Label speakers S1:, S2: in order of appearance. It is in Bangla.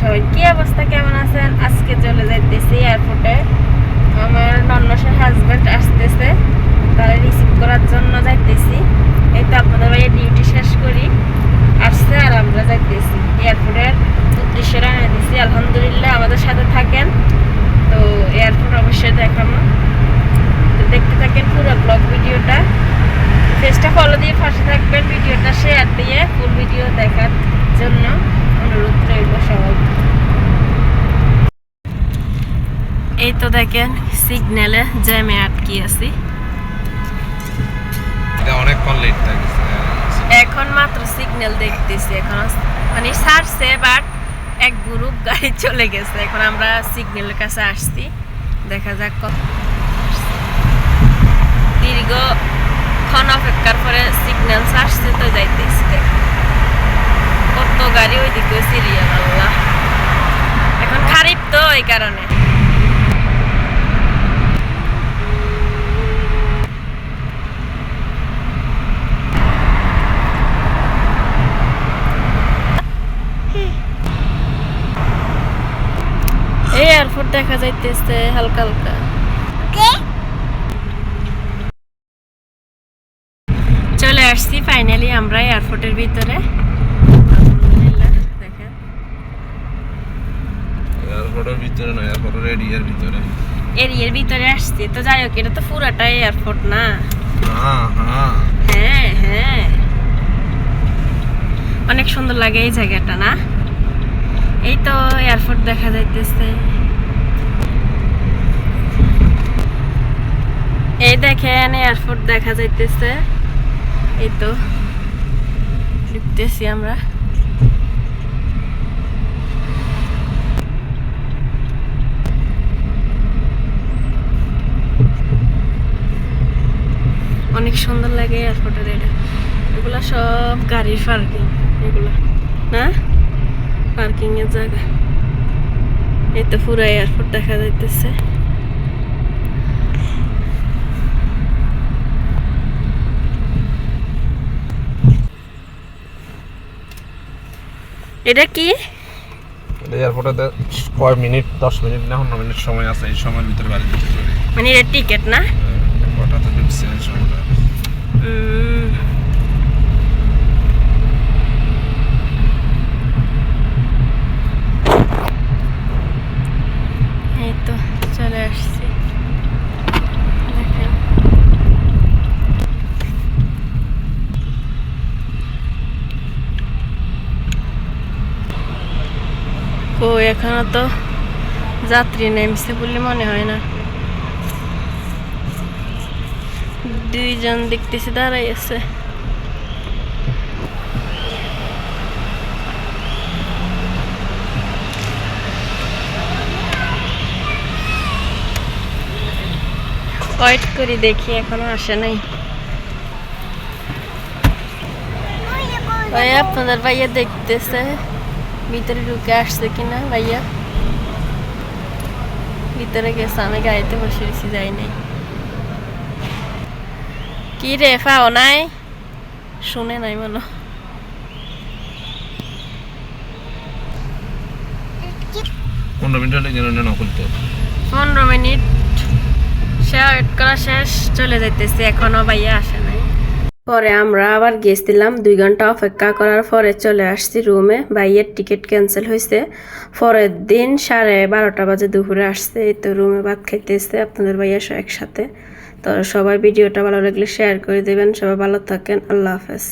S1: সবাই কি অবস্থা, কেমন আছেন? আজকে চলে যাইতেছি এয়ারপোর্টে। আমার নন্নসের হাজব্যান্ড আসতেছে, তারা রিসিভ করার জন্য যাইতেছি। এই তো আপনাদের ভাইয়ের ডিউটি শেষ করি আসছে আর আমরা যাইতেছি এয়ারপোর্টের উদ্দেশ্যে রওনা দিছি। আলহামদুলিল্লাহ, আমাদের সাথে থাকেন, তো এয়ারপোর্ট অবশ্যই দেখানো। তো দেখতে থাকেন পুরো ব্লগ ভিডিওটা, পেজটা ফলো দিয়ে পাশে থাকবেন, ভিডিওটা শেয়ার দিয়ে ফুল ভিডিও দেখার জন্য অনুরোধ রইল সবাই। এই তো দেখেন সিগন্যালে জ্যামে আটকে আছি, এখন মাত্র সিগন্যাল দেখতেছি। এখন মানে ছাড়ছে, বাট এক গ্রুপ গাড়ি চলে গেছে। এখন আমরা সিগন্যালের কাছে আসছি, দেখা যাক কত দীর্ঘক্ষণ অপেক্ষার পরে সিগন্যাল ছাড়ছে, তো যাইতেছি। দেখুন কত গাড়ি ওইদিকে সিরিয়াল, আল্লাহ। এখন খারিফ তো এই কারণে এই এয়ারপোর্ট দেখা যাইতেছে হালকা হালকা। চলে আসছি ফাইনালি আমরা এয়ারপোর্টের ভিতরে। আলহামদুলিল্লাহ, দেখেন
S2: এয়ারপোর্টের ভিতরে না, এয়ারপোর্টের এরিয়ার ভিতরে,
S1: এরিয়ার ভিতরে আসছি। তো যাই হোক, এটা তো পুরাটাই এয়ারপোর্ট না?
S2: হ্যাঁ
S1: হ্যাঁ, অনেক সুন্দর লাগে এই জায়গাটা, না? এই তো এয়ারপোর্ট দেখা যাইতেছে। এই দেখেন এয়ারপোর্ট দেখা যাইতেছে। এই তো ঢুকতেছি আমরা। অনেক সুন্দর লাগে এয়ারপোর্টের এটা। এগুলা সব গাড়ির পার্কিং, এগুলা না পার্কিং এর জায়গা। এই তো পুরো এয়ারপোর্ট দেখা যাইতেছে। এটা কি
S2: এয়ারপোর্টে কয় মিনিট, 10 মিনিট না 15 মিনিট সময় আছে। এই সময়ের ভিতরে বাড়ি যেতে পারি।
S1: মানে এটা টিকিট না?
S2: কটা তো ঢুকছে এই সময়টা।
S1: এই তো চলে আসছি, দেখেন। ও এখনো তো যাত্রী নেমছে বলে মনে হয় না। দুইজন দেখতেছি দাঁড়াই আছে। ওয়েট করি, দেখি এখনো আসে নাই। ভাইয়া, আপনাদের ভাইয়া দেখতেছে ভিতরে ঢুকে আসছে কিনা। ভাইয়া ভিতরে গেছে, আমি গাড়িতে বসে রয়েছি, যাই নাই। কি রে, পাও নাই? শুনে নাই মনে।
S2: 15 মিনিট হলে যেন না খুলতে।
S1: 15 মিনিট ওয়েট করা শেষ, চলে যাইতেছি। এখনো ভাইয়া আসে নাই। পরে আমরা আবার গেছিলাম, 2 ঘন্টা অপেক্ষা করার পরে চলে আসছি রুমে। ভাইয়ের টিকিট ক্যান্সেল হয়েছে। পরের দিন 12:30 বাজে দুপুরে আসছে। এই তো রুমে ভাত খাইতেছে আপনাদের ভাইয়া একসাথে। তো সবাই ভিডিওটা ভালো লাগলে শেয়ার করে দেবেন। সবাই ভালো থাকেন, আল্লাহ হাফেজ।